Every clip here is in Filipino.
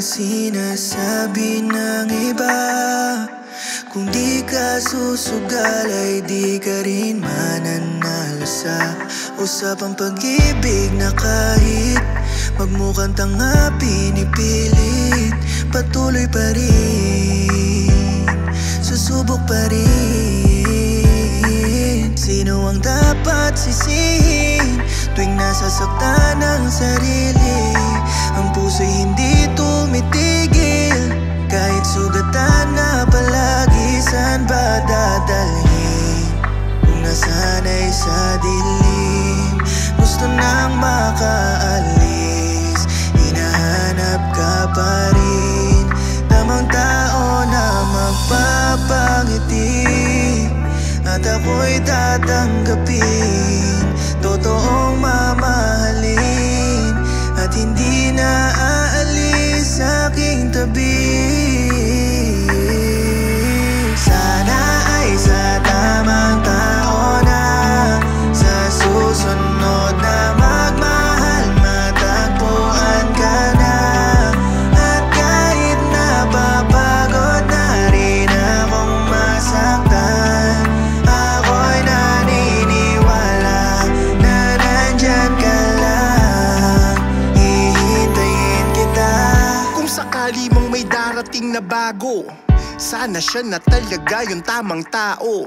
sinasabi ng iba. Kung di ka susugal ay di ka rin mananalo sa usapang pag-ibig na kahit magmukhang tanga pinipilit, patuloy pa rin, susubok pa rin. Sino ang dapat sisihin tuwing nasasaktan ang sarili? Ang puso'y hindi tumitigil kahit sugatan na palagi. Saan ba dadalhin kung nasanay sa dilim? Gusto nang makaalis, hinahanap ka pa rin. Tamang tao na magpapangiti at ako'y tatanggapin. Totoong mamahalin at hindi na aalis sa aking tabi. Sana ay sa tamang tao na sa susunod na magmahal matagpuan ka na. At kahit napapagod na rin akong masaktan, ako'y naniniwala na nandyan ka lang, hihintayin kita. Kung sakali mong may darating na bago, sana siya na talaga yung tamang tao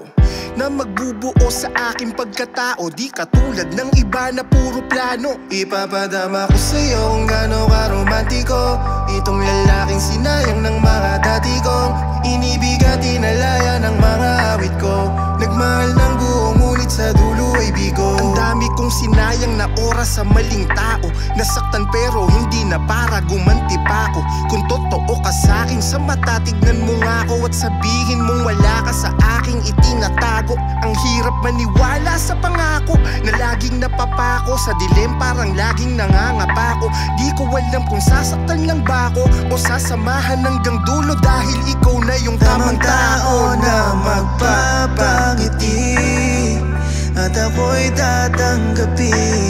na magbubuo sa aking pagkatao. Di katulad ng iba na puro plano. Ipapadama ko sa'yo kung gano'n ka romantiko, itong lalaking sinayang ng mga dati kong inibig at inalaya ng mga awit ko. Nagmahal ng buo ngunit sa dulo ay bigo. Ang dami kong sinayang na oras sa maling tao, nasaktan pero hindi na para gumanti pa ako. Kung totoo ka sa'kin sa mata, tignan mo nga ako at sabihin mong wala ka sa aking itinatago. Ang hirap maniwala sa pangako na laging napapako sa dilim, parang laging nangangapa ko. Di ko alam kung sasaktan lang ba ako o sasamahan hanggang dulo, dahil ikaw na yung tamang tao na magpapangiti at ako'y tatanggapin.